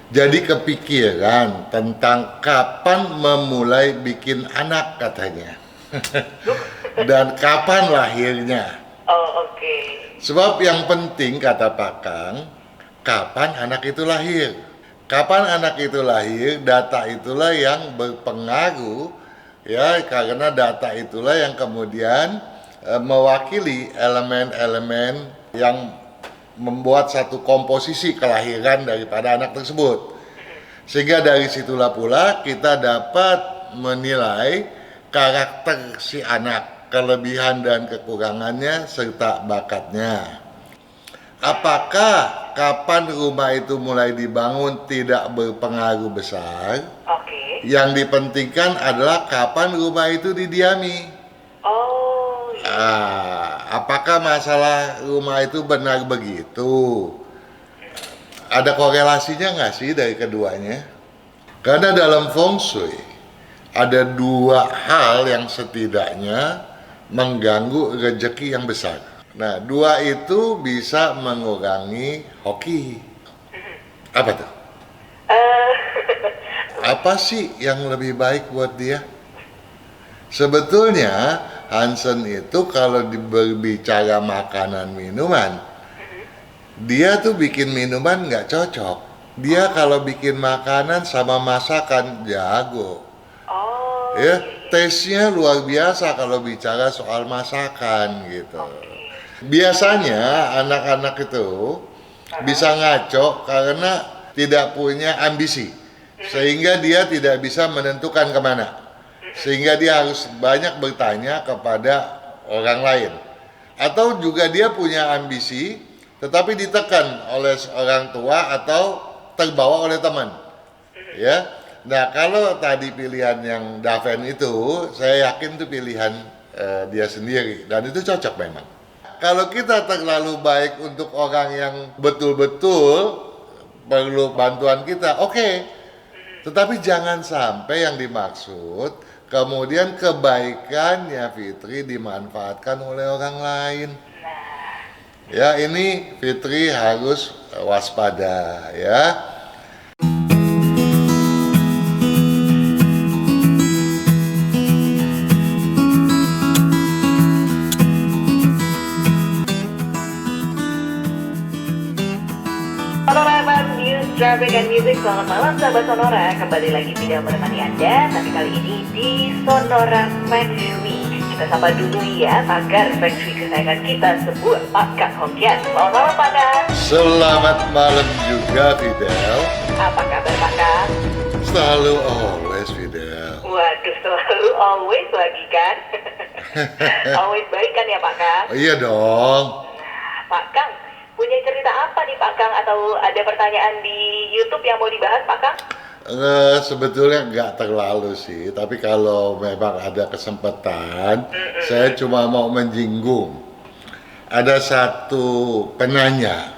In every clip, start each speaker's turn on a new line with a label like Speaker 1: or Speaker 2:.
Speaker 1: Jadi kepikiran tentang kapan memulai bikin anak katanya. Dan kapan lahirnya.
Speaker 2: Oh, oke.
Speaker 1: Sebab yang penting kata Pak Kang, kapan anak itu lahir. Kapan anak itu lahir, data itulah yang berpengaruh ya, karena data itulah yang kemudian mewakili elemen-elemen yang membuat satu komposisi kelahiran daripada anak tersebut. Sehingga dari situlah pula kita dapat menilai karakter si anak, kelebihan dan kekurangannya serta bakatnya. Apakah kapan rumah itu mulai dibangun tidak berpengaruh besar?
Speaker 2: Oke.
Speaker 1: Yang dipentingkan adalah kapan rumah itu didiami.
Speaker 2: Oh, iya.
Speaker 1: Apakah masalah rumah itu benar begitu? Ada korelasinya nggak sih dari keduanya? Karena dalam feng shui ada dua hal yang setidaknya mengganggu rezeki yang besar. Nah, dua itu bisa mengurangi hoki. Apa tuh?
Speaker 2: Eh,
Speaker 1: Apa sih yang lebih baik buat dia? Sebetulnya Hansen itu kalau berbicara makanan minuman, dia tuh bikin minuman nggak cocok. Dia kalau bikin makanan sama masakan jago.
Speaker 2: oh,
Speaker 1: Ya,
Speaker 2: iya, iya.
Speaker 1: tesnya luar biasa kalau bicara soal masakan gitu.
Speaker 2: Oke.
Speaker 1: Biasanya anak-anak itu bisa ngaco karena tidak punya ambisi, sehingga dia tidak bisa menentukan kemana, sehingga dia harus banyak bertanya kepada orang lain, atau juga dia punya ambisi tetapi ditekan oleh orang tua atau terbawa oleh teman, ya. Nah, kalau tadi pilihan yang Daven itu, saya yakin itu pilihan dia sendiri dan itu cocok memang. Kalau kita terlalu baik untuk orang yang betul-betul perlu bantuan kita, oke. Tetapi jangan sampai yang dimaksud kemudian kebaikannya Fitri dimanfaatkan oleh orang lain. Ya, ini Fitri harus waspada ya.
Speaker 2: Sonora News, Traffic and Music. Selamat malam sahabat Sonora. Kembali lagi video menemani Anda, tapi kali ini di Sonora Feng Shui. Kita sapa dulu ya pakar Feng Shui kesayangan kita, sebuah pakar Hokian. Selamat malam Pak Kang.
Speaker 1: Selamat malam juga Fidel.
Speaker 2: Apa kabar Pak Kang?
Speaker 1: Selalu always Fidel.
Speaker 2: Waduh, selalu always lagi kan? Always baik kan ya Pak Kang?
Speaker 1: Oh, iya dong.
Speaker 2: Nah, Pak Kang, punya cerita apa nih Pak Kang? Atau ada pertanyaan di YouTube yang mau dibahas Pak Kang?
Speaker 1: Sebetulnya nggak terlalu sih, tapi kalau memang ada kesempatan, saya cuma mau menjinggung. Ada satu penanya,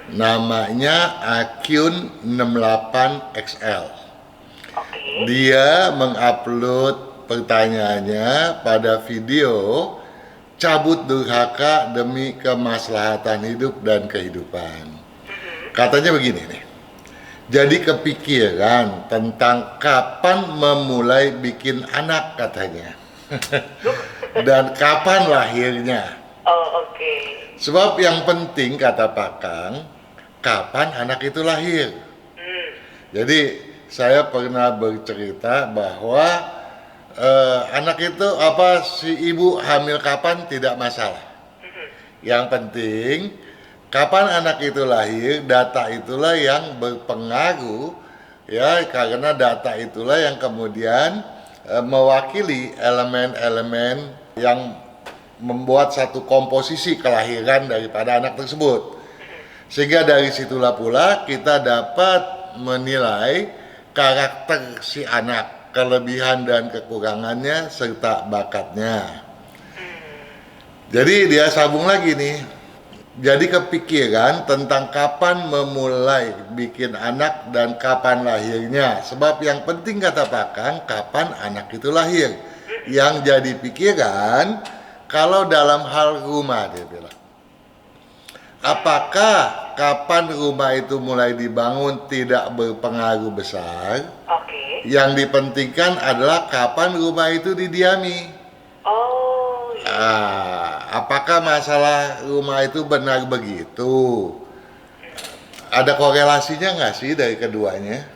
Speaker 1: namanya Akyun 68XL.
Speaker 2: Oke.
Speaker 1: Dia mengupload pertanyaannya pada video cabut durhaka demi kemaslahatan hidup dan kehidupan. Katanya begini nih. Jadi kepikiran tentang kapan memulai bikin anak katanya. Dan kapan lahirnya.
Speaker 2: Oh, oke.
Speaker 1: Sebab yang penting kata Pak Kang, kapan anak itu lahir. Jadi saya pernah bercerita bahwa anak itu si ibu hamil kapan tidak masalah. Yang penting kapan anak itu lahir, data itulah yang berpengaruh ya, karena data itulah yang kemudian mewakili elemen-elemen yang membuat satu komposisi kelahiran daripada anak tersebut. Sehingga dari situlah pula kita dapat menilai karakter si anak, kelebihan dan kekurangannya serta bakatnya. Jadi dia sambung lagi nih. Jadi kepikiran tentang kapan memulai bikin anak dan kapan lahirnya. Sebab yang penting kata Pak Kang, kapan anak itu lahir. Yang jadi pikiran kalau dalam hal rumah dia bilang. Apakah kapan rumah itu mulai dibangun tidak berpengaruh besar.
Speaker 2: Oke.
Speaker 1: Yang dipentingkan adalah kapan rumah itu didiami.
Speaker 2: Oh, iya.
Speaker 1: Apakah masalah rumah itu benar begitu? Ada korelasinya nggak sih dari keduanya?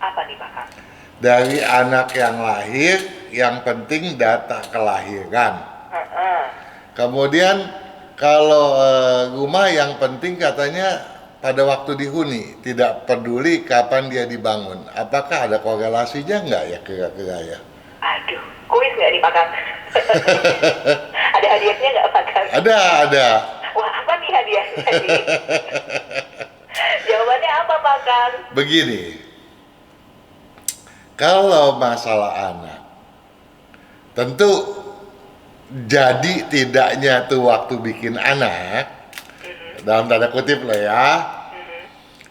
Speaker 2: Apa nih Pak Kang?
Speaker 1: Dari anak yang lahir, yang penting data kelahiran. Kemudian kalau rumah yang penting katanya pada waktu dihuni, tidak peduli kapan dia dibangun. Apakah ada korelasinya nggak ya kira-kira ya?
Speaker 2: Aduh, kuis nggak nih Pak Kang? Ada hadiahnya nggak Pak Kang?
Speaker 1: Ada.
Speaker 2: Wah, apa nih hadiahnya nih? Jawabannya apa Pak Kang?
Speaker 1: Begini, kalau masalah anak, tentu jadi tidaknya tuh waktu bikin anak, dalam tanda kutip loh ya,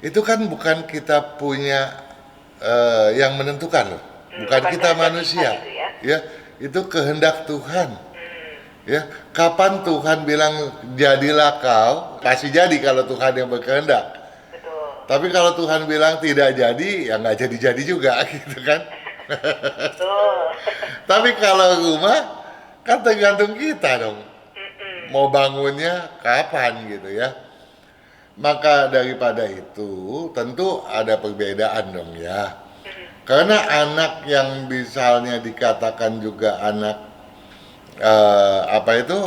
Speaker 1: itu kan bukan kita punya yang menentukan loh, bukan kita manusia,
Speaker 2: itu ya?
Speaker 1: ya, itu kehendak Tuhan. Ya, kapan Tuhan bilang jadilah kau, pasti jadi kalau Tuhan yang berkehendak.
Speaker 2: Betul.
Speaker 1: Tapi kalau Tuhan bilang tidak jadi, ya nggak jadi-jadi juga gitu kan.
Speaker 2: Betul.
Speaker 1: Tapi kalau rumah, kan tergantung kita dong. Mau bangunnya kapan gitu ya. Maka daripada itu, tentu ada perbedaan dong ya. Karena anak yang misalnya dikatakan juga anak, apa itu,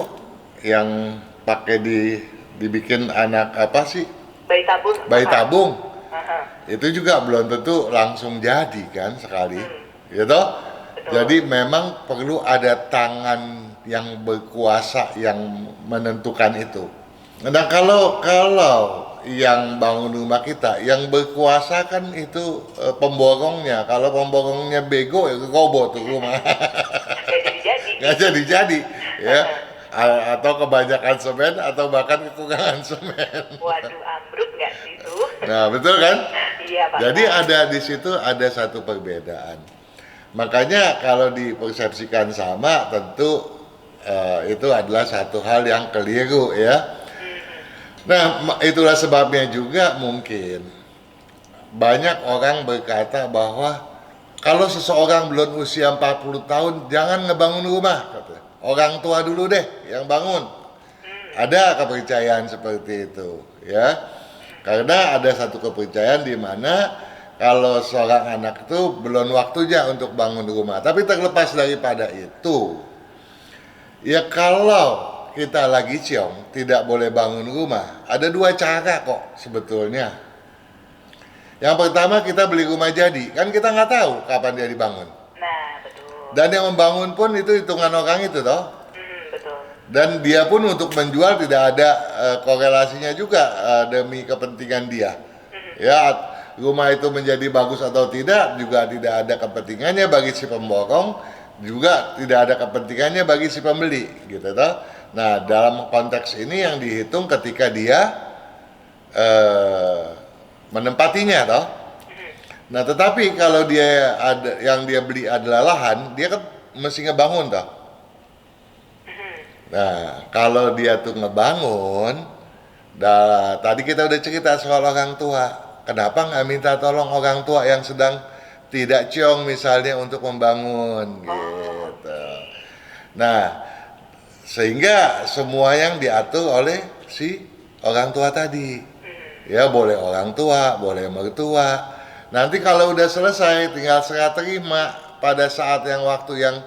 Speaker 1: yang pakai dibikin anak apa sih?
Speaker 2: Bayi tabung.
Speaker 1: Bayi tabung.
Speaker 2: Aha.
Speaker 1: Itu juga belum tentu langsung jadi kan sekali, gitu.
Speaker 2: Betul.
Speaker 1: Jadi memang perlu ada tangan yang berkuasa yang menentukan itu. Nah kalau yang bangun rumah kita, yang berkuasa kan itu pemborongnya. Kalau pemborongnya bego, ya roboh tuh rumah.
Speaker 2: Nggak jadi-jadi.
Speaker 1: Nggak jadi, ya. Atau kebanyakan semen, atau bahkan kekurangan semen.
Speaker 2: Waduh, ambruk nggak sih itu?
Speaker 1: Nah, betul kan?
Speaker 2: Iya Pak.
Speaker 1: Jadi ada di situ ada satu perbedaan. Makanya kalau dipersepsikan sama, tentu itu adalah satu hal yang keliru ya. Nah, itulah sebabnya juga mungkin banyak orang berkata bahwa kalau seseorang belum usia 40 tahun jangan ngebangun rumah, katanya. Orang tua dulu deh yang bangun. Ada kepercayaan seperti itu, ya. Karena ada satu kepercayaan di mana kalau seorang anak itu belum waktunya untuk bangun rumah. Tapi terlepas daripada itu, ya kalau kita lagi ciong tidak boleh bangun rumah, ada dua cara kok sebetulnya. Yang pertama, kita beli rumah jadi, kan kita nggak tahu kapan dia dibangun.
Speaker 2: Nah, betul.
Speaker 1: Dan yang membangun pun itu hitungan orang itu toh.
Speaker 2: Betul.
Speaker 1: Dan dia pun untuk menjual tidak ada korelasinya juga demi kepentingan dia. Ya, rumah itu menjadi bagus atau tidak juga tidak ada kepentingannya bagi si pemborong, juga tidak ada kepentingannya bagi si pembeli, gitu toh. Nah, dalam konteks ini yang dihitung ketika dia menempatinya toh. Nah, tetapi kalau dia ada yang dia beli adalah lahan, dia kan mesti ngebangun toh. Nah, kalau dia tuh ngebangun, tadi kita udah cerita soal orang tua. Kenapa nggak minta tolong orang tua yang sedang tidak ciong misalnya untuk membangun gitu. Nah, sehingga semua yang diatur oleh si orang tua tadi. Ya, boleh orang tua, boleh mertua. Nanti kalau udah selesai tinggal serah terima pada saat yang waktu yang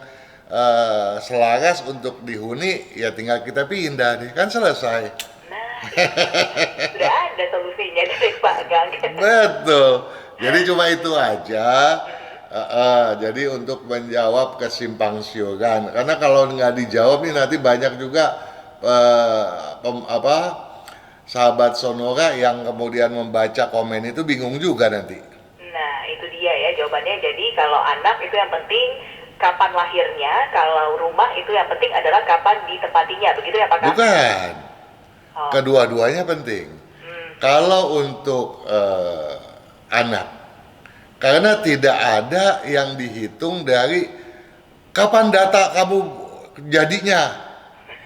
Speaker 1: selaras untuk dihuni, ya tinggal kita pindah deh, kan selesai.
Speaker 2: Nah, sudah ada solusinya dari Pak Gang.
Speaker 1: Betul. Jadi cuma itu aja. Jadi untuk menjawab kesimpang siuran, karena kalau nggak dijawab nih nanti banyak juga sahabat Sonora yang kemudian membaca komen itu bingung juga nanti.
Speaker 2: Nah, itu dia ya jawabannya. Jadi kalau anak itu yang penting kapan lahirnya, kalau rumah itu yang penting adalah kapan ditempatinya, begitu ya Pak Kang?
Speaker 1: Bukan. Kedua-duanya penting. Kalau untuk anak, karena tidak ada yang dihitung dari kapan data kamu jadinya,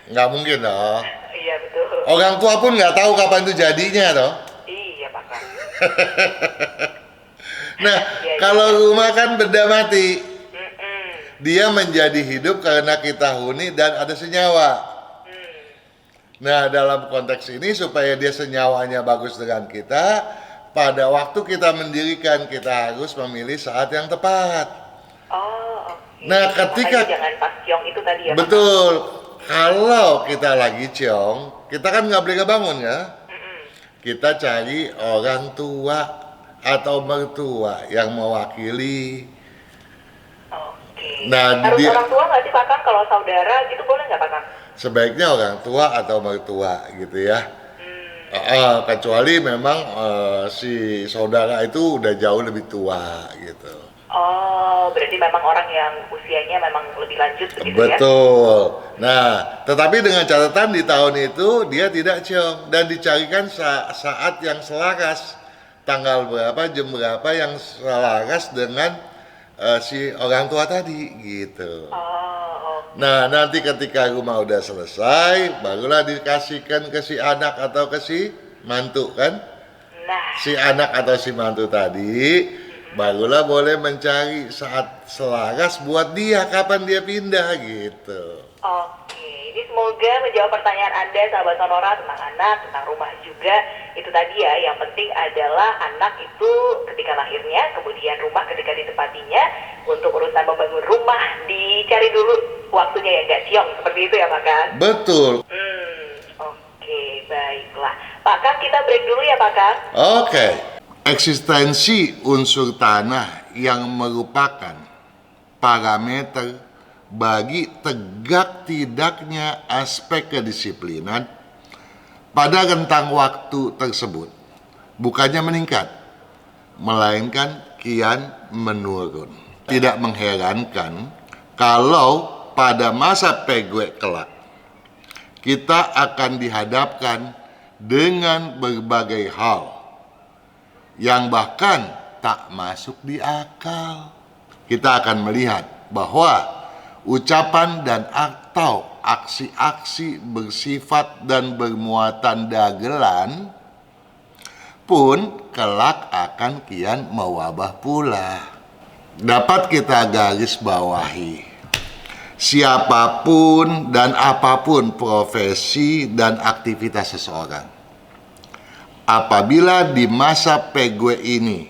Speaker 1: nggak mungkin dong.
Speaker 2: Iya betul.
Speaker 1: Orang tua pun nggak tahu kapan itu jadinya toh.
Speaker 2: Iya Pak Kang.
Speaker 1: Nah,
Speaker 2: Iya.
Speaker 1: kalau rumah kan benda mati,
Speaker 2: Mm-mm.
Speaker 1: dia menjadi hidup karena kita huni dan ada senyawa.
Speaker 2: Hmm.
Speaker 1: Nah, dalam konteks ini supaya dia senyawanya bagus dengan kita, pada waktu kita mendirikan kita harus memilih saat yang tepat.
Speaker 2: Oh, oke.
Speaker 1: Nah, ketika-
Speaker 2: Makanya jangan pas ciong itu tadi ya Pak Kang?
Speaker 1: Betul. Kalau kita lagi ciong, kita kan nggak boleh kebangun ya.
Speaker 2: Mm-mm.
Speaker 1: Kita cari orang tua atau mertua yang mewakili.
Speaker 2: Oke.
Speaker 1: Nah,
Speaker 2: Harus
Speaker 1: dia-
Speaker 2: orang tua nggak sih Pak Kang? Kalau saudara gitu boleh nggak Pak Kang?
Speaker 1: Sebaiknya orang tua atau mertua gitu ya. Kecuali memang si saudara itu udah jauh lebih tua gitu.
Speaker 2: Oh, berarti memang orang yang usianya memang lebih lanjut begitu ya?
Speaker 1: Betul. Nah, tetapi dengan catatan di tahun itu dia tidak ciong dan dicarikan saat yang selaras, tanggal berapa, jam berapa yang selaras dengan si orang tua tadi gitu.
Speaker 2: Oh,
Speaker 1: Nah, nanti ketika rumah udah selesai, barulah dikasihkan ke si anak atau ke si mantu kan?
Speaker 2: nah,
Speaker 1: Si anak atau si mantu tadi, barulah boleh mencari saat selaras buat dia, kapan dia pindah gitu.
Speaker 2: oke. Ini semoga menjawab pertanyaan Anda, sahabat Sonora, tentang anak, tentang rumah juga. Itu tadi ya, yang penting adalah anak itu ketika lahirnya, kemudian rumah ketika ditempatinya. Untuk urusan membangun rumah, dicari dulu waktunya yang nggak ciong, seperti itu ya Pak Kang?
Speaker 1: Betul.
Speaker 2: Oke, baiklah. Pak Kang, kita break dulu ya Pak Kang?
Speaker 1: Oke. Eksistensi unsur tanah yang merupakan parameter bagi tegak tidaknya aspek kedisiplinan pada rentang waktu tersebut bukannya meningkat, melainkan kian menurun. Tidak mengherankan kalau pada masa PGW kelak kita akan dihadapkan dengan berbagai hal yang bahkan tak masuk di akal. Kita akan melihat bahwa ucapan dan atau aksi-aksi bersifat dan bermuatan dagelan pun kelak akan kian mewabah pula. Dapat kita garis bawahi, siapapun dan apapun profesi dan aktivitas seseorang, apabila di masa PGW ini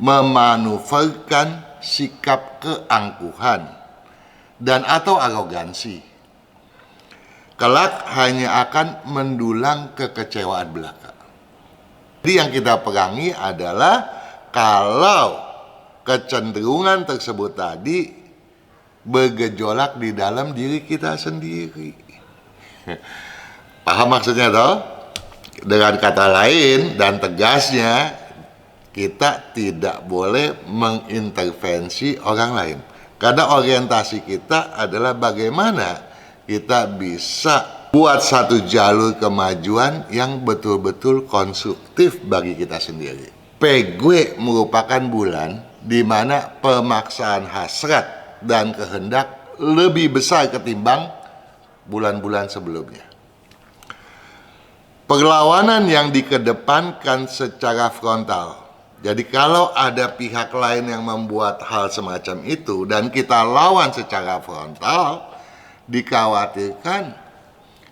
Speaker 1: memanuverkan sikap keangkuhan dan atau arogansi, kelak hanya akan mendulang kekecewaan belaka. Jadi yang kita perangi adalah kalau kecenderungan tersebut tadi bergejolak di dalam diri kita sendiri. Paham maksudnya toh? Dengan kata lain dan tegasnya, kita tidak boleh mengintervensi orang lain. Karena orientasi kita adalah bagaimana kita bisa buat satu jalur kemajuan yang betul-betul konstruktif bagi kita sendiri. PGW merupakan bulan di mana pemaksaan hasrat dan kehendak lebih besar ketimbang bulan-bulan sebelumnya. Perlawanan yang dikedepankan secara frontal. Jadi kalau ada pihak lain yang membuat hal semacam itu dan kita lawan secara frontal, dikhawatirkan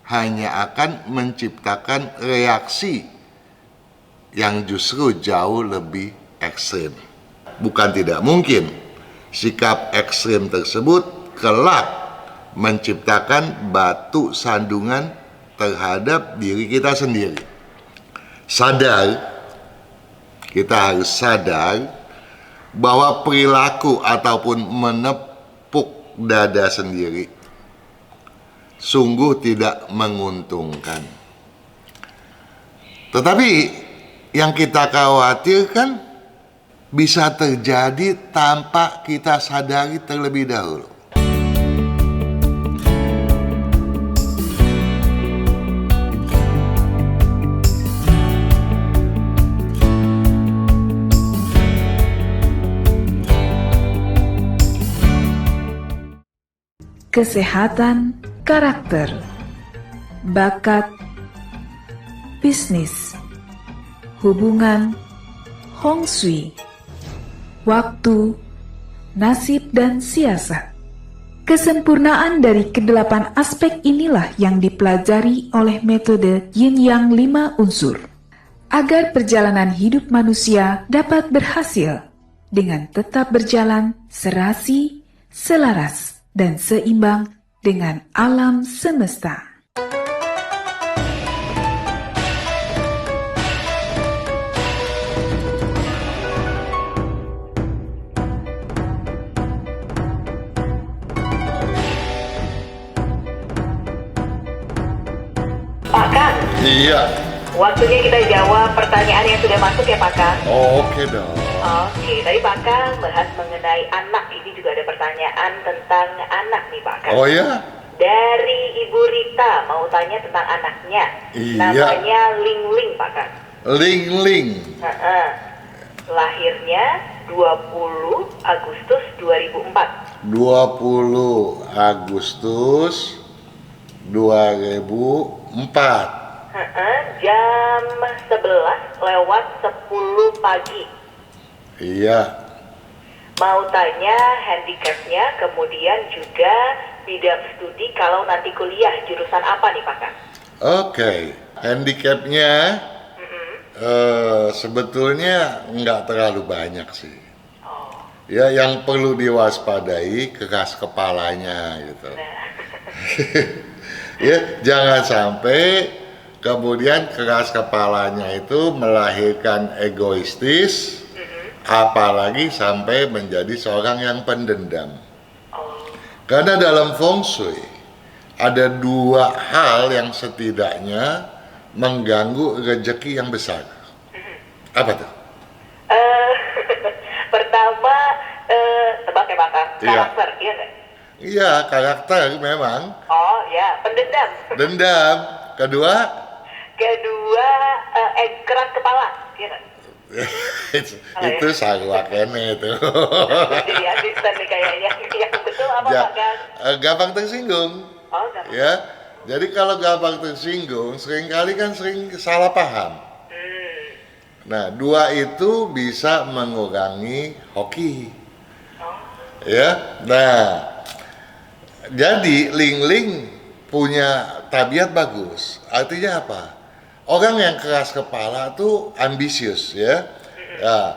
Speaker 1: hanya akan menciptakan reaksi yang justru jauh lebih ekstrim. Bukan tidak mungkin sikap ekstrim tersebut kelak menciptakan batu sandungan terhadap diri kita sendiri. Kita harus sadar bahwa perilaku ataupun menepuk dada sendiri sungguh tidak menguntungkan. Tetapi yang kita khawatirkan bisa terjadi tanpa kita sadari terlebih dahulu.
Speaker 3: Kesehatan karakter, bakat, bisnis, hubungan, Hong Shui, waktu, nasib dan siasat. Kesempurnaan dari kedelapan aspek inilah yang dipelajari oleh metode Yin Yang 5 unsur, agar perjalanan hidup manusia dapat berhasil dengan tetap berjalan serasi, selaras, dan seimbang dengan alam semesta.
Speaker 2: Pak Kang,
Speaker 1: Iya.
Speaker 2: waktunya kita jawab pertanyaan yang sudah masuk ya Pak Kang.
Speaker 1: Oke dong.
Speaker 2: Oke, tadi Pak Kang bahas mengenai anak. Ini juga ada pertanyaan tentang anak nih Pak Kang.
Speaker 1: Oh ya?
Speaker 2: Dari Ibu Rita mau tanya tentang anaknya.
Speaker 1: Iya.
Speaker 2: Namanya Ling Ling Pak Kang.
Speaker 1: Ling Ling.
Speaker 2: Heeh. Lahirnya 20 Agustus 2004.
Speaker 1: 20 Agustus 2004.
Speaker 2: Jam 11 lewat 10 pagi.
Speaker 1: Iya.
Speaker 2: Mau tanya handicapnya, kemudian juga bidang studi kalau nanti kuliah jurusan apa nih Pak Kang?
Speaker 1: Oke. Handicapnya sebetulnya nggak terlalu banyak sih.
Speaker 2: Oh,
Speaker 1: Ya, yang perlu diwaspadai keras kepalanya gitu.
Speaker 2: nah.
Speaker 1: Ya, jangan sampai kemudian keras kepalanya itu melahirkan egoistis, apalagi sampai menjadi seorang yang pendendam.
Speaker 2: Oh,
Speaker 1: Karena dalam feng shui ada dua hal yang setidaknya mengganggu rezeki yang besar. Apa tuh?
Speaker 2: eh, pertama, tebak ya Pak Kang,
Speaker 1: Iya.
Speaker 2: karakter, iya nggak?
Speaker 1: Iya, karakter memang.
Speaker 2: Oh ya, pendendam.
Speaker 1: Dendam. Kedua,
Speaker 2: Kedua, keras kepala, iya nggak?
Speaker 1: itu sarwa kene itu.
Speaker 2: Jadi asisten nih kayaknya. Yang betul apa Pak Kang?
Speaker 1: Gampang tersinggung.
Speaker 2: Oh, nggak.
Speaker 1: Ya. Jadi kalau gampang tersinggung, seringkali kan sering salah paham. Nah, dua itu bisa mengurangi hoki. Ya. Nah, jadi Ling Ling punya tabiat bagus. Artinya apa? Orang yang keras kepala tuh ambisius ya. Nah,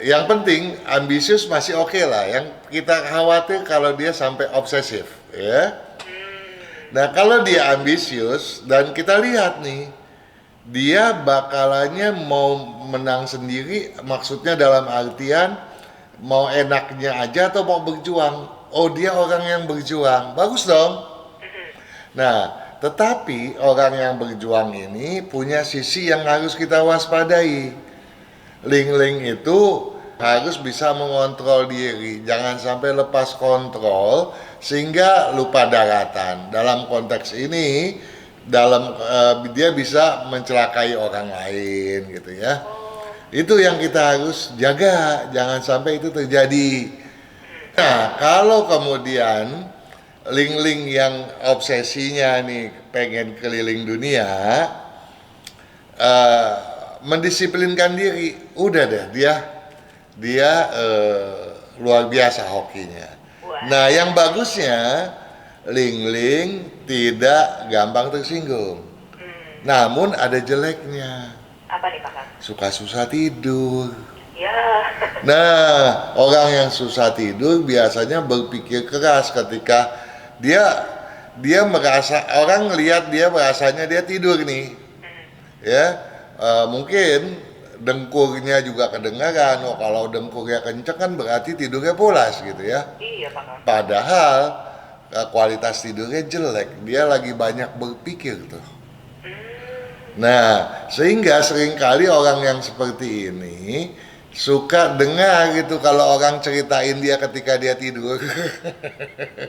Speaker 1: yang penting ambisius masih oke lah. Yang kita khawatir kalau dia sampai obsesif ya. Nah, kalau dia ambisius dan kita lihat nih, dia bakalannya mau menang sendiri, maksudnya dalam artian mau enaknya aja atau mau berjuang. Oh, dia orang yang berjuang. Bagus dong. Nah, tetapi orang yang berjuang ini punya sisi yang harus kita waspadai. Ling Ling itu harus bisa mengontrol diri, jangan sampai lepas kontrol sehingga lupa daratan. Dalam konteks ini, dia bisa mencelakai orang lain gitu ya. Itu yang kita harus jaga, jangan sampai itu terjadi. Nah, kalau kemudian Ling Ling yang obsesinya nih pengen keliling dunia, mendisiplinkan diri, udah deh dia luar biasa hokinya.
Speaker 2: Wah.
Speaker 1: Nah, yang bagusnya Ling Ling tidak gampang tersinggung. Namun ada jeleknya,
Speaker 2: Apa nih Pak Kang?
Speaker 1: suka susah tidur.
Speaker 2: Ya.
Speaker 1: Nah, orang yang susah tidur biasanya berpikir keras ketika dia merasa, orang lihat dia merasanya dia tidur nih, ya mungkin dengkurnya juga kedengaran. Oh, kalau dengkurnya kenceng kan berarti tidurnya pulas gitu ya.
Speaker 2: Iya Pak Kang.
Speaker 1: Padahal kualitas tidurnya jelek, dia lagi banyak berpikir tuh. Nah, sehingga seringkali orang yang seperti ini suka dengar gitu kalau orang ceritain dia ketika dia tidur.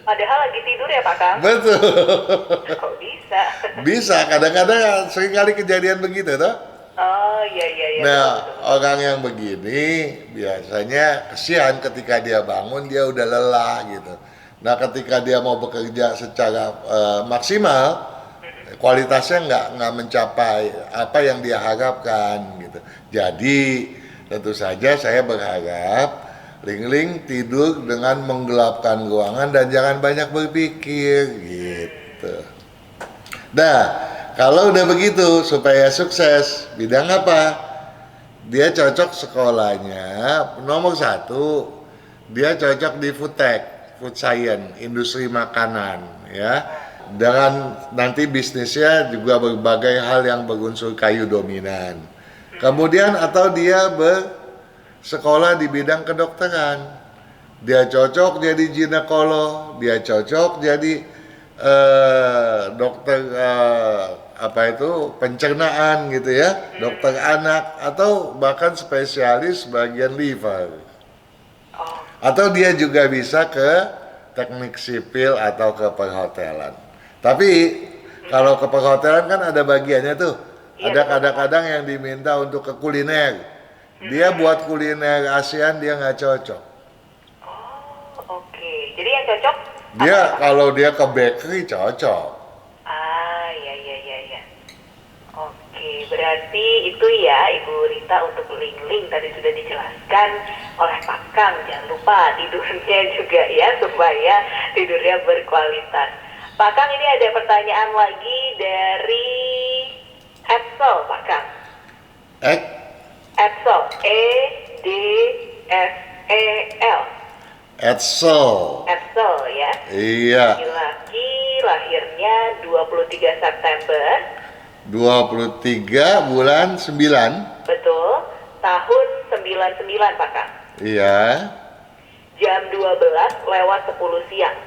Speaker 2: Padahal lagi tidur ya Pak Kang?
Speaker 1: Betul.
Speaker 2: Kok bisa?
Speaker 1: Bisa, kadang-kadang seringkali kejadian begitu toh.
Speaker 2: Oh iya.
Speaker 1: Nah,
Speaker 2: Betul.
Speaker 1: orang yang begini biasanya kesian ketika dia bangun dia udah lelah gitu. Nah, ketika dia mau bekerja secara maksimal, kualitasnya nggak mencapai apa yang dia harapkan gitu. Jadi tentu saja saya berharap Ling-Ling tidur dengan menggelapkan ruangan dan jangan banyak berpikir gitu. Nah, kalau udah begitu supaya sukses, bidang apa? Dia cocok sekolahnya nomor 1, dia cocok di food tech, food science, industri makanan ya. Dengan nanti bisnisnya juga berbagai hal yang berunsur kayu dominan. Kemudian atau dia sekolah di bidang kedokteran, dia cocok jadi ginekolog, dia cocok jadi dokter pencernaan gitu ya, dokter anak atau bahkan spesialis bagian liver. Atau dia juga bisa ke teknik sipil atau ke perhotelan. Tapi kalau ke perhotelan kan ada bagiannya tuh. Ada kadang-kadang yang diminta untuk ke kuliner. Dia buat kuliner ASEAN dia nggak cocok.
Speaker 2: Oh, oke. Jadi yang cocok?
Speaker 1: Dia kalau dia ke bakery cocok.
Speaker 2: Iya. Oke, berarti itu ya Ibu Rita untuk Ling-Ling tadi sudah dijelaskan oleh Pak Kang. Jangan lupa tidurnya juga ya supaya tidurnya berkualitas. Pak Kang, ini ada pertanyaan lagi dari Edsel, Pak Kang. Edsel, EDSEL. Edsel ya.
Speaker 1: Iya.
Speaker 2: Laki-laki, lahirnya 23 September.
Speaker 1: 23 bulan 9.
Speaker 2: Betul. Tahun 99, Pak Kang.
Speaker 1: Iya.
Speaker 2: Jam 12:10 siang.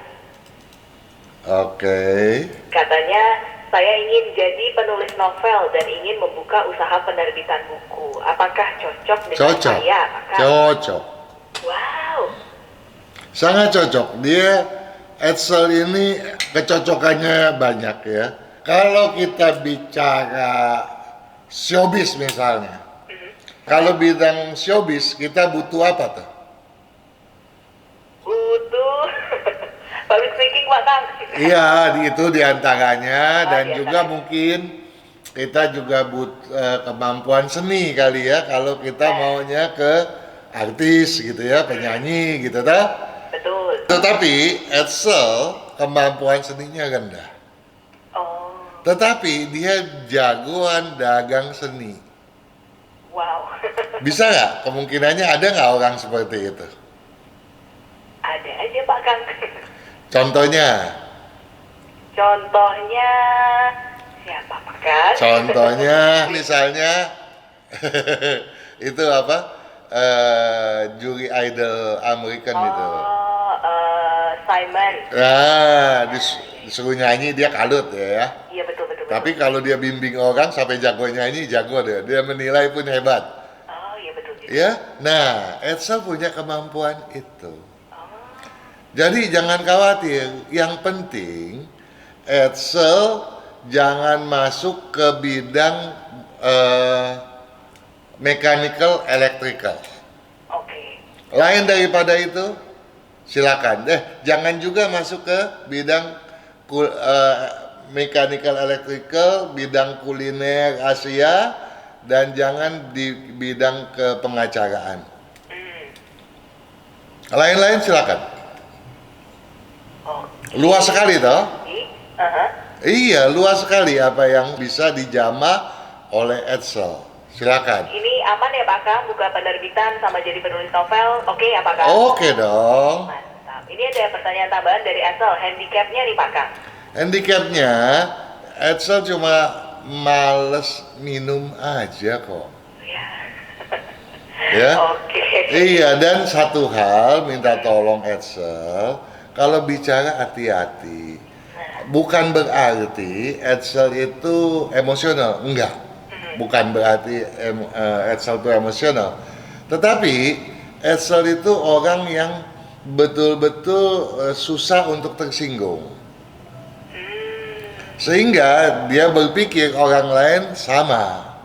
Speaker 1: Oke.
Speaker 2: Katanya, saya ingin jadi penulis novel dan ingin membuka usaha penerbitan buku. Apakah cocok dengan saya, Pak Kang?
Speaker 1: Cocok.
Speaker 2: Wow.
Speaker 1: Sangat cocok. Dia Edsel ini kecocokannya banyak ya. Kalau kita bicara showbiz misalnya, kalau bidang showbiz kita butuh apa tuh?
Speaker 2: Butuh public speaking, Pak Kang.
Speaker 1: Iya, itu diantaranya dan juga mungkin kita juga kemampuan seni kali ya kalau kita maunya ke artis gitu ya, penyanyi gitu ta.
Speaker 2: Betul.
Speaker 1: Tetapi Edsel kemampuan seninya rendah.
Speaker 2: Oh,
Speaker 1: Tetapi dia jagoan dagang seni.
Speaker 2: wow.
Speaker 1: Bisa nggak? Kemungkinannya ada nggak orang seperti itu?
Speaker 2: Ada aja, Pak Kang.
Speaker 1: Contohnya
Speaker 2: siapa, Pak Kang?
Speaker 1: Contohnya misalnya itu apa? Juri idol American itu.
Speaker 2: Simon.
Speaker 1: Nah, disuruh nyanyi dia kalut ya.
Speaker 2: Iya, betul.
Speaker 1: Tapi kalau dia bimbing orang sampai jago nyanyi, jago deh. Dia menilai pun hebat.
Speaker 2: Oh, iya betul.
Speaker 1: Ya, nah Edsel punya kemampuan itu. Jadi jangan khawatir. Yang penting Edsel jangan masuk ke bidang mechanical, electrical.
Speaker 2: Oke.
Speaker 1: Lain daripada itu, silakan. Jangan juga masuk ke bidang mechanical, electrical, bidang kuliner Asia, dan jangan di bidang kepengacaraan. Lain-lain silakan. Luas sekali toh? Iya, luas sekali apa yang bisa dijamah oleh Edsel. Silakan.
Speaker 2: Ini aman ya, Pak Kang, buka penerbitan sama jadi penulis novel? Oke ya, Pak Kang?
Speaker 1: Oke dong.
Speaker 2: Mantap. Ini ada pertanyaan tambahan dari Edsel. Handicapnya nih, Pak Kang.
Speaker 1: Handicapnya Edsel cuma males minum aja kok. Ya.
Speaker 2: Oke.
Speaker 1: Iya, dan satu hal minta tolong Edsel, kalau bicara hati-hati. Bukan berarti Edsel itu emosional, enggak. Bukan berarti Edsel itu emosional. Tetapi Edsel itu orang yang betul-betul susah untuk tersinggung. Sehingga dia berpikir orang lain sama.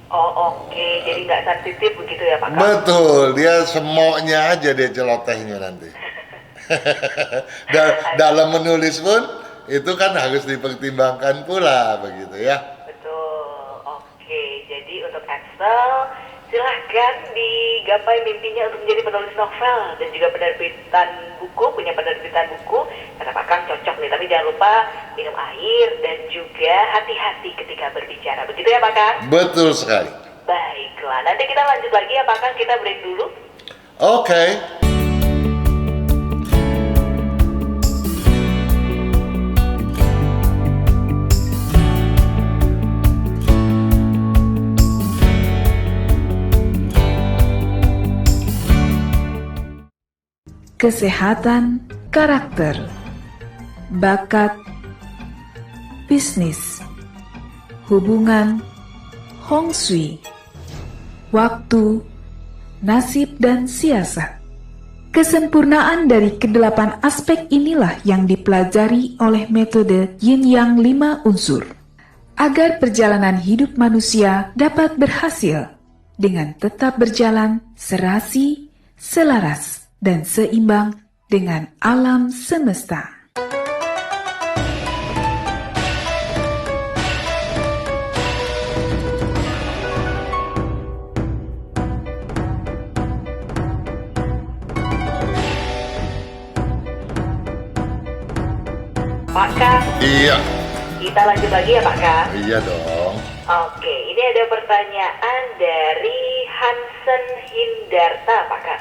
Speaker 2: Oh, oke. Jadi nggak sensitif begitu ya, Pak Kang?
Speaker 1: Betul, dia semoknya aja dia celotehnya nanti. Dalam menulis pun itu kan harus dipertimbangkan pula begitu ya.
Speaker 2: Betul. Oke, jadi untuk Axel, silahkan digapai mimpinya untuk menjadi penulis novel dan juga punya penerbitan buku. Kata Pak Kang cocok nih, tapi jangan lupa minum air dan juga hati-hati ketika berbicara. Begitu ya Pak Kang?
Speaker 1: Betul sekali.
Speaker 2: Baiklah, nanti kita lanjut lagi ya Pak Kang, kita break dulu.
Speaker 1: Oke.
Speaker 3: Kesehatan karakter, bakat, bisnis, hubungan, Hong Shui, waktu, nasib dan siasat. Kesempurnaan dari kedelapan aspek inilah yang dipelajari oleh metode Yin Yang 5 unsur, agar perjalanan hidup manusia dapat berhasil dengan tetap berjalan serasi, selaras, dan seimbang dengan alam semesta.
Speaker 2: Pak Kang,
Speaker 1: Iya.
Speaker 2: kita lanjut lagi ya Pak Kang.
Speaker 1: Iya dong.
Speaker 2: Oke, ini ada pertanyaan dari Hansen Hindarta Pak Kang.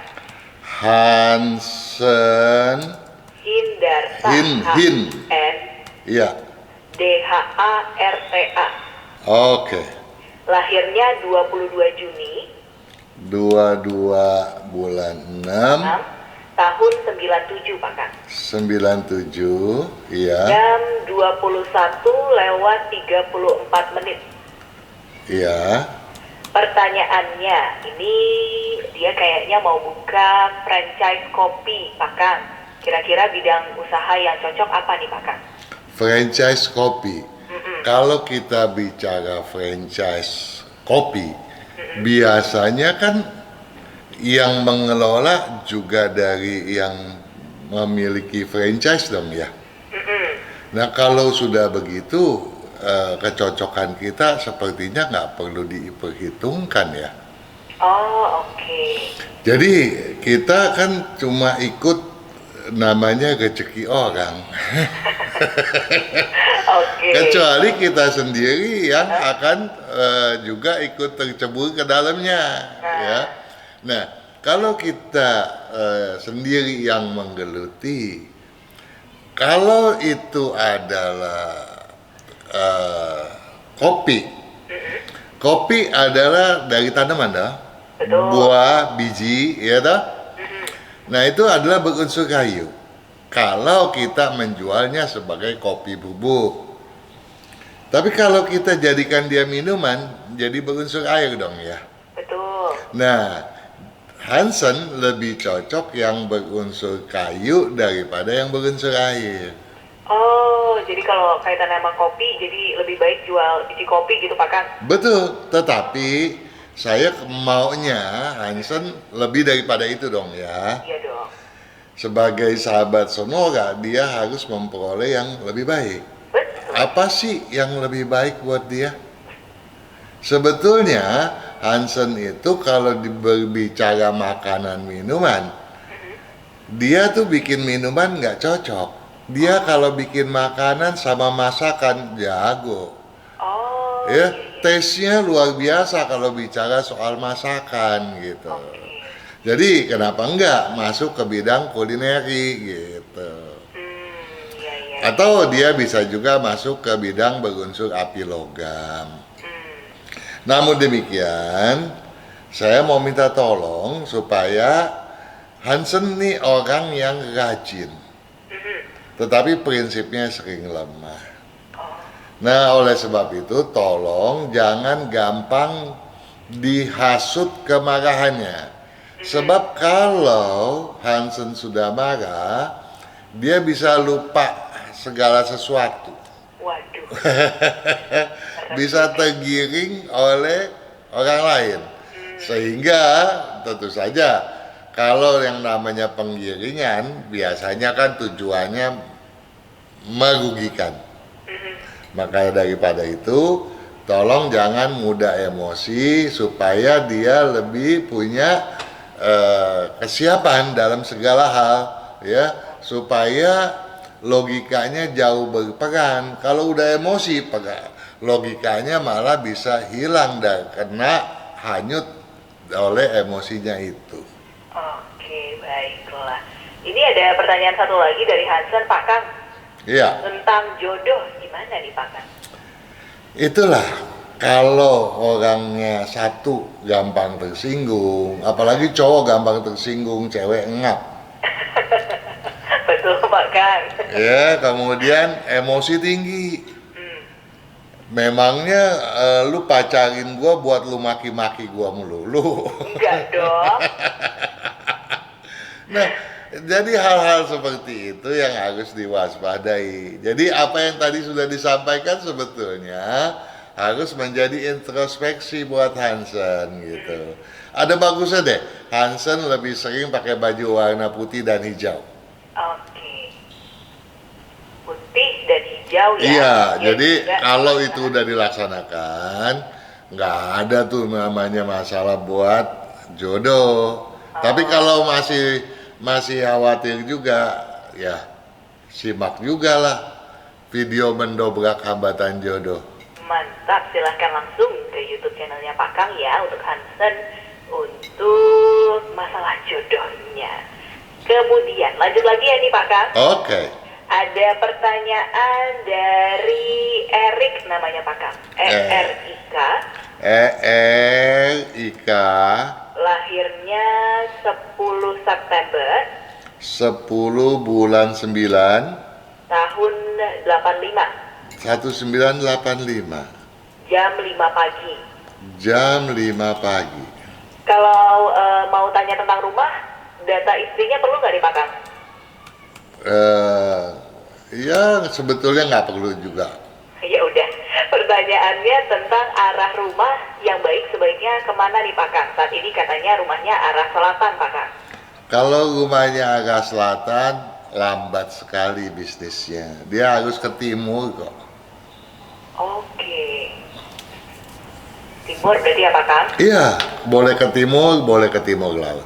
Speaker 1: Hansen.
Speaker 2: Hindarta.
Speaker 1: Hin.
Speaker 2: N
Speaker 1: Iya.
Speaker 2: DHARTA.
Speaker 1: Oke.
Speaker 2: Lahirnya 22 Juni
Speaker 1: 22 bulan 6
Speaker 2: tahun 97 Pak Kang.
Speaker 1: 97. Iya.
Speaker 2: Jam 21:34.
Speaker 1: Iya.
Speaker 2: Pertanyaannya, ini dia kayaknya mau buka franchise kopi Pak Kang. Kira-kira bidang usaha yang cocok apa nih Pak Kang?
Speaker 1: Franchise kopi. Kalau kita bicara franchise kopi, biasanya kan yang mengelola juga dari yang memiliki franchise dong ya. Nah kalau sudah begitu, kecocokan kita sepertinya nggak perlu diperhitungkan ya.
Speaker 2: Oh, oke.
Speaker 1: Jadi kita kan cuma ikut namanya rezeki orang.
Speaker 2: Oke.
Speaker 1: Kecuali kita sendiri yang akan juga ikut tercebur ke dalamnya, ya. Nah, kalau kita sendiri yang menggeluti, kalau itu adalah kopi adalah dari tanaman dah,
Speaker 2: Betul.
Speaker 1: buah, biji, ya dah. Nah, itu adalah berunsur kayu. Kalau kita menjualnya sebagai kopi bubuk. Tapi kalau kita jadikan dia minuman, jadi berunsur air dong ya.
Speaker 2: Betul.
Speaker 1: Nah, Hansen lebih cocok yang berunsur kayu daripada yang berunsur air.
Speaker 2: Oh, jadi kalau kaitan sama kopi, jadi lebih baik jual biji kopi gitu Pak Kang?
Speaker 1: Betul, tetapi saya maunya Hansen lebih daripada itu dong ya.
Speaker 2: Iya dong.
Speaker 1: Sebagai sahabat Sonora, dia harus memperoleh yang lebih baik.
Speaker 2: Betul.
Speaker 1: Apa sih yang lebih baik buat dia? Sebetulnya Hansen itu kalau berbicara makanan minuman, dia tuh bikin minuman nggak cocok. Dia kalau bikin makanan sama masakan jago.
Speaker 2: Oh,
Speaker 1: Ya, tesnya luar biasa kalau bicara soal masakan gitu. Jadi kenapa enggak masuk ke bidang kulineri gitu.
Speaker 2: iya, iya.
Speaker 1: Atau dia bisa juga masuk ke bidang berunsur api logam. Namun demikian, saya mau minta tolong supaya Hansen nih orang yang rajin. Tetapi prinsipnya sering lemah. Nah, oleh sebab itu tolong jangan gampang dihasut kemarahannya. Sebab kalau Hansen sudah marah, dia bisa lupa segala sesuatu.
Speaker 2: Waduh.
Speaker 1: Bisa tergiring oleh orang lain. Sehingga tentu saja kalau yang namanya penggiringan biasanya kan tujuannya merugikan. Maka daripada itu, tolong jangan mudah emosi supaya dia lebih punya kesiapan dalam segala hal, ya, supaya logikanya jauh berperan. Kalau udah emosi, logikanya malah bisa hilang dan kena hanyut oleh emosinya itu.
Speaker 2: Oke, baiklah. Ini ada pertanyaan satu lagi dari Hansen, Pak Kang.
Speaker 1: Iya.
Speaker 2: Tentang jodoh, gimana nih Pak Kang?
Speaker 1: Itulah, kalau orangnya satu gampang tersinggung, apalagi cowok gampang tersinggung, cewek engap.
Speaker 2: Betul Pak Kang.
Speaker 1: Ya, kemudian emosi tinggi. Memangnya lu pacarin gua buat lu maki-maki gua mulu? Lu.
Speaker 2: Enggak dong.
Speaker 1: Nah, jadi hal-hal seperti itu yang harus diwaspadai. Jadi apa yang tadi sudah disampaikan sebetulnya harus menjadi introspeksi buat Hansen gitu. Ada bagusnya deh, Hansen lebih sering pakai baju warna putih dan hijau.
Speaker 2: Oke. Putih dan hijau ya.
Speaker 1: Iya,
Speaker 2: Ya,
Speaker 1: jadi
Speaker 2: juga.
Speaker 1: kalau itu udah dilaksanakan, nggak ada tuh namanya masalah buat jodoh. Tapi kalau masih khawatir juga, ya simak juga lah video mendobrak hambatan jodoh.
Speaker 2: Mantap, silahkan langsung ke YouTube channelnya Pak Kang ya untuk Hansen untuk masalah jodohnya. Kemudian lanjut lagi ya nih Pak Kang.
Speaker 1: Oke.
Speaker 2: Ada pertanyaan dari Erik namanya Pak Kang. ERIK.
Speaker 1: ERIK.
Speaker 2: Lahirnya 10 September
Speaker 1: 10 bulan 9
Speaker 2: tahun 85.
Speaker 1: 1985.
Speaker 2: Jam 5 pagi.
Speaker 1: Jam 5 pagi.
Speaker 2: Kalau mau tanya tentang rumah, data istrinya perlu nggak nih Pak Kang?
Speaker 1: Ya sebetulnya nggak perlu juga.
Speaker 2: Ya udah, pertanyaannya tentang arah rumah yang baik sebaiknya kemana nih Pak Kang? Saat ini katanya rumahnya arah selatan Pak Kang.
Speaker 1: Kalau rumahnya agak selatan, lambat sekali bisnisnya. Dia harus ke timur kok.
Speaker 2: Oke. Timur berarti ya Pak Kang?
Speaker 1: Iya, boleh ke timur, boleh ke timur laut.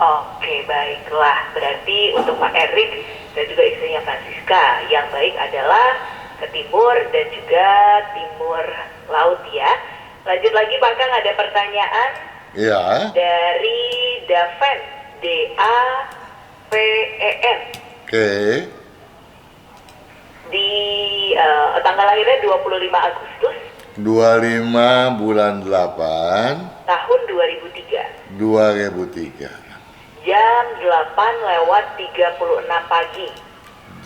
Speaker 2: Oke, baiklah. Berarti untuk Pak Erik dan juga istrinya Francisca, yang baik adalah ke timur dan juga timur laut ya. Lanjut lagi Pak Kang, ada pertanyaan
Speaker 1: Iya.
Speaker 2: dari Daven, DAVEN.
Speaker 1: Oke.
Speaker 2: Di tanggal lahirnya 25 Agustus
Speaker 1: 25 bulan 8
Speaker 2: tahun 2003.
Speaker 1: 2003.
Speaker 2: Jam 8:36 pagi.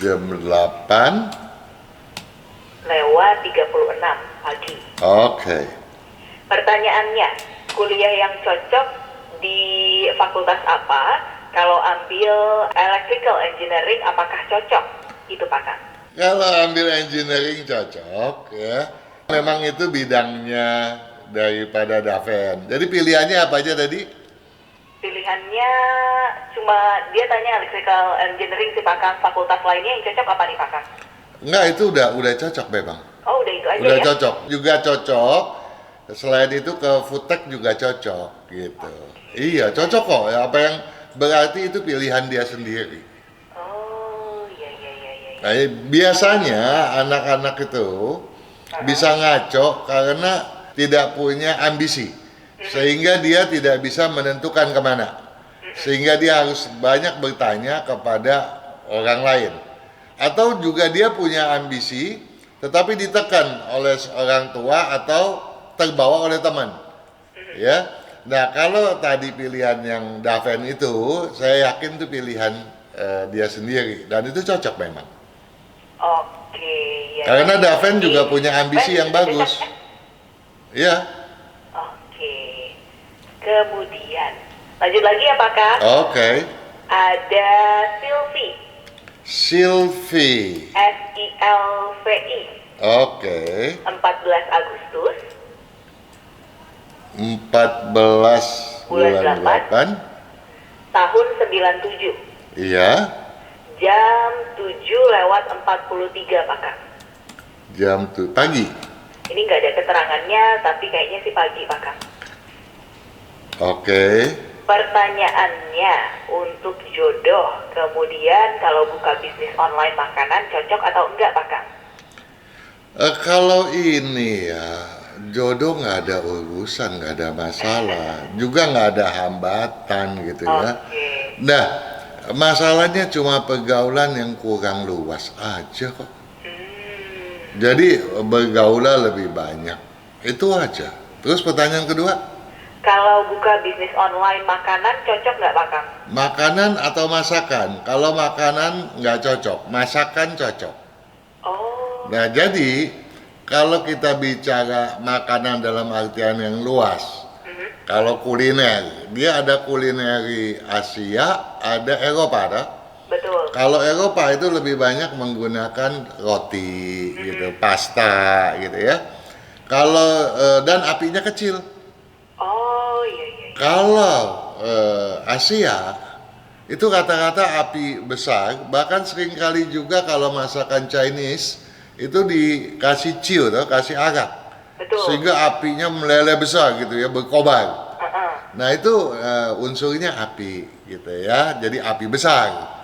Speaker 1: Jam 8.
Speaker 2: Lewat 36 pagi.
Speaker 1: Oke.
Speaker 2: Pertanyaannya, kuliah yang cocok di fakultas apa? Kalau ambil electrical engineering, apakah cocok? Itu Pak Kang.
Speaker 1: Kalau ambil engineering cocok ya. Memang itu bidangnya daripada Daven. Jadi pilihannya apa aja tadi?
Speaker 2: Pilihannya cuma dia tanya electrical engineering sih Pak Kang. Fakultas lainnya yang cocok apa nih Pak Kang?
Speaker 1: Enggak, itu udah cocok memang.
Speaker 2: Oh udah itu aja
Speaker 1: Udah
Speaker 2: ya?
Speaker 1: cocok. Juga cocok. Selain itu ke Foodtech juga cocok gitu. Iya, cocok kok. Ya, apa yang berarti itu pilihan dia sendiri.
Speaker 2: Oh iya.
Speaker 1: Nah, biasanya anak-anak itu bisa ngaco karena tidak punya ambisi, sehingga dia tidak bisa menentukan kemana, sehingga dia harus banyak bertanya kepada orang lain, atau juga dia punya ambisi tetapi ditekan oleh orang tua atau terbawa oleh teman, ya. Nah, kalau tadi pilihan yang Daven itu, saya yakin itu pilihan dia sendiri dan itu cocok memang.
Speaker 2: Oke. Ya,
Speaker 1: Karena
Speaker 2: ya.
Speaker 1: Daven juga punya ambisi yang bagus. Iya.
Speaker 2: Oke. Kemudian lanjut lagi ya Pak Kang.
Speaker 1: Oke.
Speaker 2: Ada Silvi,
Speaker 1: Silvi.
Speaker 2: SILVI,
Speaker 1: Oke.
Speaker 2: 14 Agustus
Speaker 1: 14 bulan 8.
Speaker 2: tahun 97.
Speaker 1: Iya.
Speaker 2: jam 7:43 Pak Kang.
Speaker 1: Jam tuh pagi.
Speaker 2: Ini nggak ada keterangannya, tapi kayaknya sih pagi Pak Kang.
Speaker 1: Oke.
Speaker 2: Pertanyaannya untuk jodoh, kemudian kalau buka bisnis online makanan cocok atau enggak Pak Kang?
Speaker 1: Kalau ini ya jodoh nggak ada urusan, nggak ada masalah, juga nggak ada hambatan gitu ya.
Speaker 2: Oke.
Speaker 1: Nah, masalahnya cuma pergaulan yang kurang luas aja kok. Jadi bergaulah lebih banyak, itu aja. Terus pertanyaan kedua?
Speaker 2: Kalau buka bisnis online makanan cocok nggak Pak Kang?
Speaker 1: Makanan atau masakan? Kalau makanan nggak cocok, masakan cocok.
Speaker 2: Oh,
Speaker 1: Nah, jadi kalau kita bicara makanan dalam artian yang luas, kalau kuliner, dia ada kulineri Asia, ada Eropa, ada.
Speaker 2: betul.
Speaker 1: Kalau Eropa itu lebih banyak menggunakan roti, gitu, pasta, gitu ya. Kalau dan apinya kecil.
Speaker 2: Oh, iya.
Speaker 1: Kalau Asia itu rata-rata api besar, bahkan seringkali juga kalau masakan Chinese itu dikasih ciu, kasih arak,
Speaker 2: Betul.
Speaker 1: sehingga apinya meleleh besar gitu ya, berkobar.
Speaker 2: Heeh.
Speaker 1: Nah itu unsurnya api gitu ya, jadi api besar.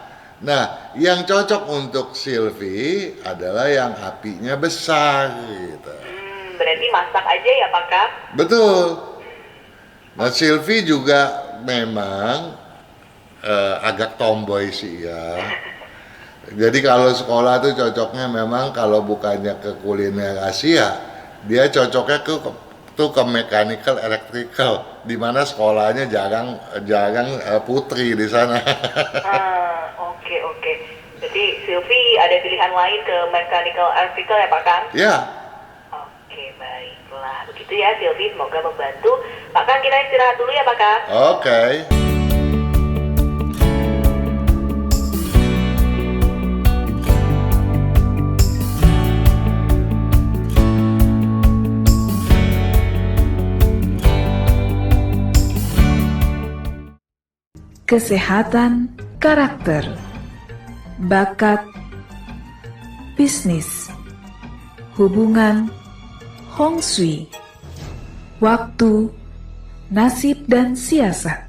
Speaker 1: Nah yang cocok untuk Sylvie adalah yang apinya besar gitu.
Speaker 2: Berarti masak aja ya Pak Kang?
Speaker 1: Betul. Nah Sylvie juga memang agak tomboy sih ya. Jadi kalau sekolah tuh cocoknya memang kalau bukannya ke kuliner Asia, dia cocoknya ke mechanical electrical, di mana sekolahnya jarang putri di sana.
Speaker 2: Oke. Jadi Sylvie ada pilihan lain ke mechanical electrical ya Pak Kang?
Speaker 1: Ya,
Speaker 2: Oke, baiklah. Begitu ya Sylvie, semoga membantu. Pak Kang, kita istirahat dulu ya Pak Kang?
Speaker 1: oke.
Speaker 3: Kesehatan karakter, bakat, bisnis, hubungan, Hong Shui, waktu, nasib dan siasat.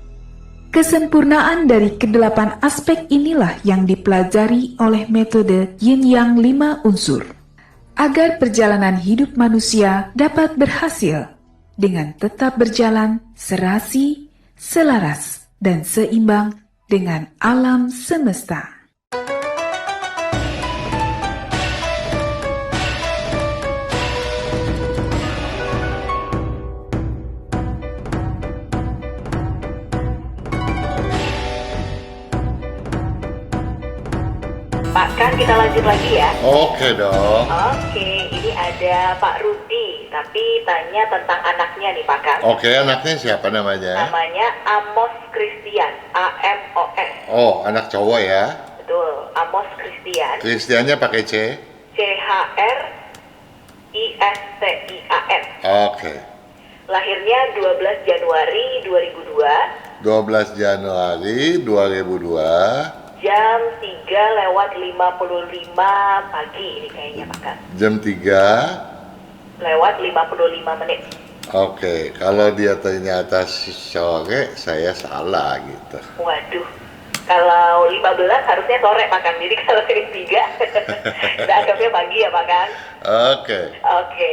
Speaker 3: Kesempurnaan dari kedelapan aspek inilah yang dipelajari oleh metode Yin Yang 5 unsur. Agar perjalanan hidup manusia dapat berhasil dengan tetap berjalan serasi, selaras, dan seimbang dengan alam semesta.
Speaker 2: Pak Kang, kita lanjut lagi ya.
Speaker 1: Oke dong.
Speaker 2: Oke, ini ada Pak Rudi, tapi tanya tentang anaknya nih Pak Kang.
Speaker 1: Oke, anaknya siapa namanya?
Speaker 2: Namanya Amos Christian, AMOS.
Speaker 1: Oh, anak cowok ya.
Speaker 2: Betul, Amos Christian.
Speaker 1: Kristiannya pakai C.
Speaker 2: CHRISTIAN.
Speaker 1: Oke.
Speaker 2: Lahirnya 12 Januari 2002,
Speaker 1: 12 Januari 2002,
Speaker 2: jam 3:55 pagi ini kayaknya Pak Kang.
Speaker 1: jam 3.
Speaker 2: Lewat 55 menit.
Speaker 1: Oke, kalau dia ternyata sore, saya salah gitu.
Speaker 2: Waduh, kalau 15 harusnya sore Pak Kang, jadi kalau ini 3 kita anggapnya pagi ya Pak Kang.
Speaker 1: Oke.
Speaker 2: Oke,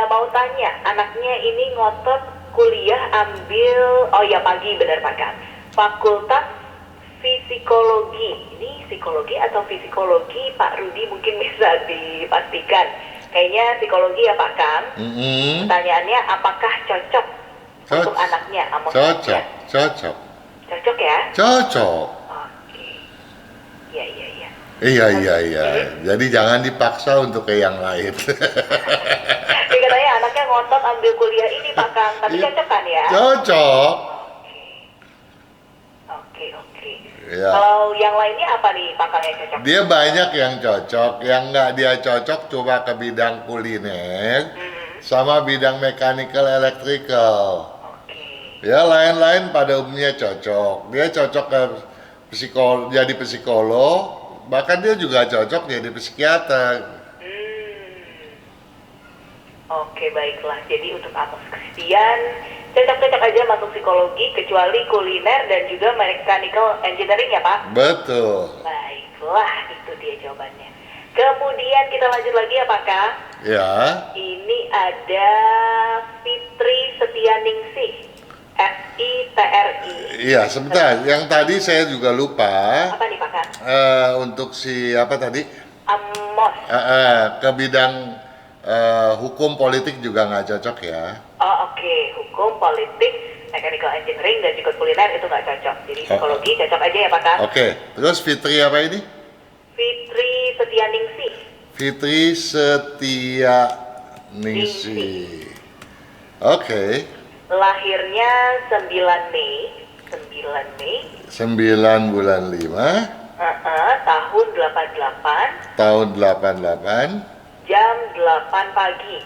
Speaker 2: mau tanya, anaknya ini ngotot kuliah ambil, oh ya pagi benar Pak Kang, Fakultas Psikologi. Ini psikologi atau fisikologi Pak Rudi mungkin bisa dipastikan. Kayaknya psikologi ya Pak Kang. Pertanyaannya, apakah cocok untuk anaknya? Amos?
Speaker 1: Cocok.
Speaker 2: Cocok ya?
Speaker 1: Cocok.
Speaker 2: Oke. Iya.
Speaker 1: Iya. Jadi jangan dipaksa untuk ke yang lain.
Speaker 2: Jadi katanya anaknya ngotot ambil kuliah ini Pak Kang, tapi
Speaker 1: Iya.
Speaker 2: cocok kan ya?
Speaker 1: Cocok.
Speaker 2: Oke.
Speaker 1: Ya.
Speaker 2: Kalau yang lainnya apa nih Pak Kang yang cocok?
Speaker 1: Dia banyak yang cocok, yang nggak dia cocok cuma ke bidang kuliner sama bidang mechanical electrical.
Speaker 2: Oke.
Speaker 1: Ya lain-lain pada umumnya cocok. Dia cocok ke jadi psikolog, Bahkan dia juga cocok jadi psikiater.
Speaker 2: Oke, baiklah. Jadi untuk Amos Christian cocok-cocok aja masuk psikologi kecuali kuliner dan juga mechanical engineering ya Pak?
Speaker 1: Betul.
Speaker 2: Baiklah, itu dia jawabannya. Kemudian kita lanjut lagi ya Pak Kak?
Speaker 1: Ya.
Speaker 2: Ini ada Fitri Setianingsih, FITRI.
Speaker 1: Iya, sebentar. Yang tadi saya juga lupa.
Speaker 2: Apa nih Pak Kak?
Speaker 1: Untuk si apa tadi?
Speaker 2: Amos.
Speaker 1: Ke bidang hukum politik juga nggak cocok ya.
Speaker 2: Oh oke, hukum, politik, mechanical engineering dan juga kuliner itu nggak cocok. Jadi psikologi cocok aja ya Pak Kak?
Speaker 1: Oke. Terus Fitri apa ini?
Speaker 2: Fitri Setianingsih.
Speaker 1: Fitri Setianingsih. Oke.
Speaker 2: Lahirnya 9 Mei
Speaker 1: 9 bulan 5
Speaker 2: tahun 88
Speaker 1: tahun 88
Speaker 2: jam 8 pagi.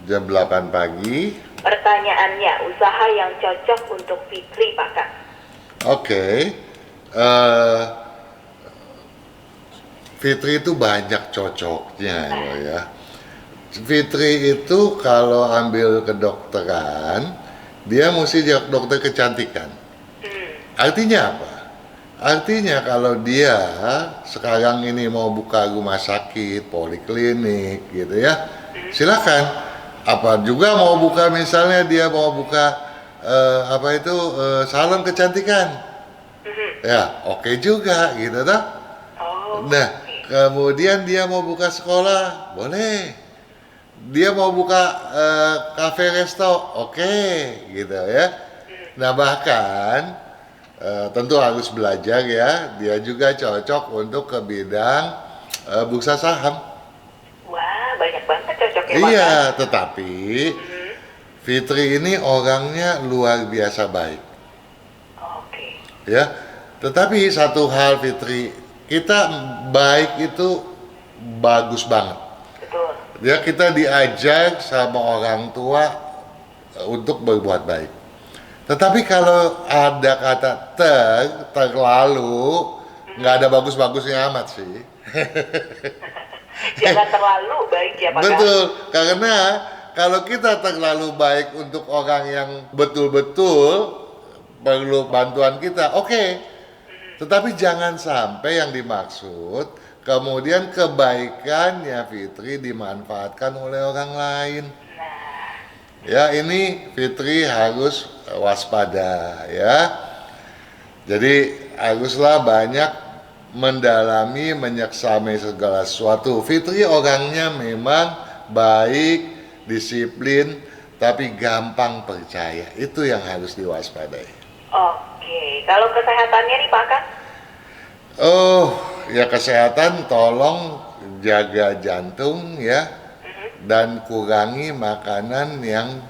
Speaker 1: jam 8 pagi.
Speaker 2: Pertanyaannya, usaha yang cocok untuk Fitri Pak Kak?
Speaker 1: Oke. Fitri itu banyak cocoknya loh ya. Fitri itu kalau ambil kedokteran, dia mesti dokter kecantikan. Artinya apa? Artinya kalau dia sekarang ini mau buka rumah sakit, poliklinik gitu ya, silakan. Apa juga mau buka, misalnya dia mau buka salon kecantikan, ya oke juga gitu toh. Nah, kemudian dia mau buka sekolah, boleh. Dia mau buka kafe resto, oke, gitu ya. Nah bahkan tentu harus belajar ya. Dia juga cocok untuk ke bidang bursa saham.
Speaker 2: Wah, banyak banget cocoknya Pak
Speaker 1: Iya,
Speaker 2: Kak.
Speaker 1: tetapi Fitri ini orangnya luar biasa baik.
Speaker 2: Oke.
Speaker 1: Ya, tetapi satu hal Fitri, kita baik itu bagus banget.
Speaker 2: Betul.
Speaker 1: Ya, kita diajar sama orang tua untuk berbuat baik. Tetapi kalau ada kata terlalu, nggak ada bagus-bagusnya amat sih.
Speaker 2: Jangan terlalu baik ya Pak Kak.
Speaker 1: Betul, karena kalau kita terlalu baik untuk orang yang betul-betul perlu bantuan kita, oke. Tetapi jangan sampai yang dimaksud kemudian kebaikannya Fitri dimanfaatkan oleh orang lain. Ya, ini Fitri harus waspada ya. Jadi haruslah banyak mendalami, menyeksami segala sesuatu. Fitri orangnya memang baik, disiplin, tapi gampang percaya. Itu yang harus diwaspadai.
Speaker 2: Oke, kalau kesehatannya nih Pak Kak?
Speaker 1: Oh, ya kesehatan tolong jaga jantung ya, dan kurangi makanan yang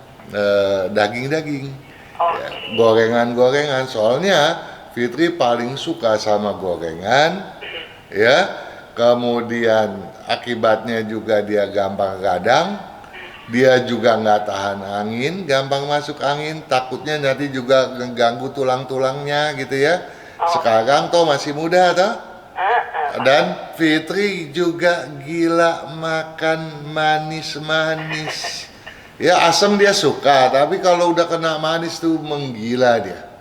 Speaker 1: daging-daging, ya, gorengan-gorengan. Soalnya Fitri paling suka sama gorengan, ya. Kemudian akibatnya juga dia gampang radang, dia juga nggak tahan angin, gampang masuk angin, takutnya nanti juga mengganggu tulang-tulangnya gitu ya. Sekarang toh masih muda toh. Dan Fitri juga gila makan manis-manis. Ya asam dia suka, tapi kalau udah kena manis tuh menggila dia.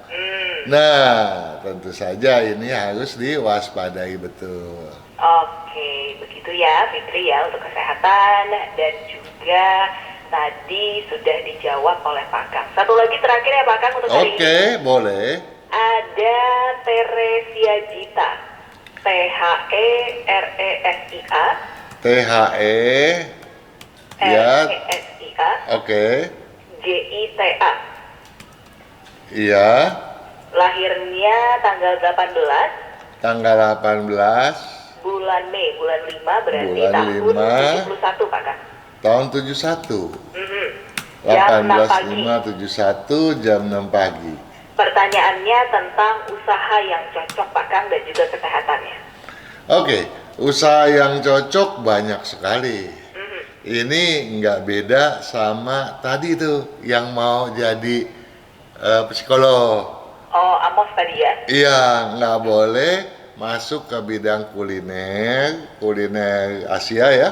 Speaker 1: Nah, tentu saja ini harus diwaspadai betul.
Speaker 2: Oke, begitu ya Fitri ya untuk kesehatan, dan juga tadi sudah dijawab oleh Pak Kang. Satu lagi terakhir ya Pak Kang untuk hari ini.
Speaker 1: Oke, boleh.
Speaker 2: Ada Teresia Gita, THERESIA,
Speaker 1: THE ya,
Speaker 2: RESIA,
Speaker 1: oke.
Speaker 2: JITA.
Speaker 1: Iya,
Speaker 2: Lahirnya tanggal 18
Speaker 1: tanggal 18
Speaker 2: bulan Mei, bulan 5, berarti
Speaker 1: Bulan
Speaker 2: tahun
Speaker 1: 5.
Speaker 2: 71 Pak Kang.
Speaker 1: tahun 71.
Speaker 2: Jam 6 pagi.
Speaker 1: 18/5/71 jam 6 pagi.
Speaker 2: Pertanyaannya tentang usaha yang cocok Pak Kang dan juga kesehatannya.
Speaker 1: Oke, usaha yang cocok banyak sekali. Ini nggak beda sama tadi tuh yang mau jadi psikolog.
Speaker 2: Oh, Amos tadi ya?
Speaker 1: Iya, nggak boleh masuk ke bidang kuliner Asia ya.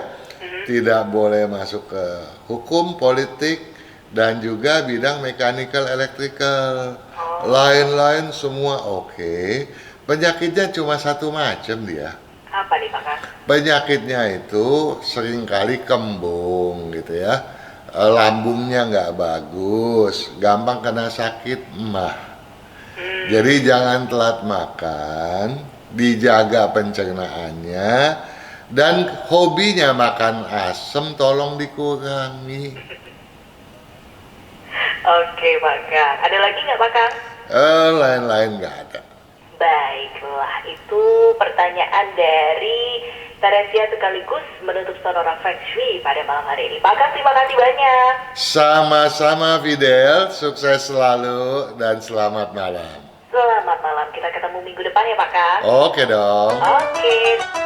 Speaker 1: Tidak boleh masuk ke hukum, politik, dan juga bidang mechanical, electrical. Lain-lain semua oke. Penyakitnya cuma satu macam dia.
Speaker 2: Apa nih Pak Kang?
Speaker 1: Penyakitnya itu seringkali kembung gitu ya. Lambungnya nggak bagus, gampang kena sakit emah. Jadi jangan telat makan, dijaga pencernaannya, dan hobinya makan asem tolong dikurangi.
Speaker 2: Oke Pak Kang. Ada lagi nggak Pak Kang?
Speaker 1: Lain-lain nggak ada.
Speaker 2: Baiklah, itu pertanyaan dari Teresia sekaligus menutup Sonora Feng Shui pada malam hari ini. Pak Kang, terima kasih banyak.
Speaker 1: Sama-sama Fidel, sukses selalu dan selamat malam.
Speaker 2: Selamat malam, kita ketemu minggu depan ya Pak Kang.
Speaker 1: Oke dong.
Speaker 2: Oke.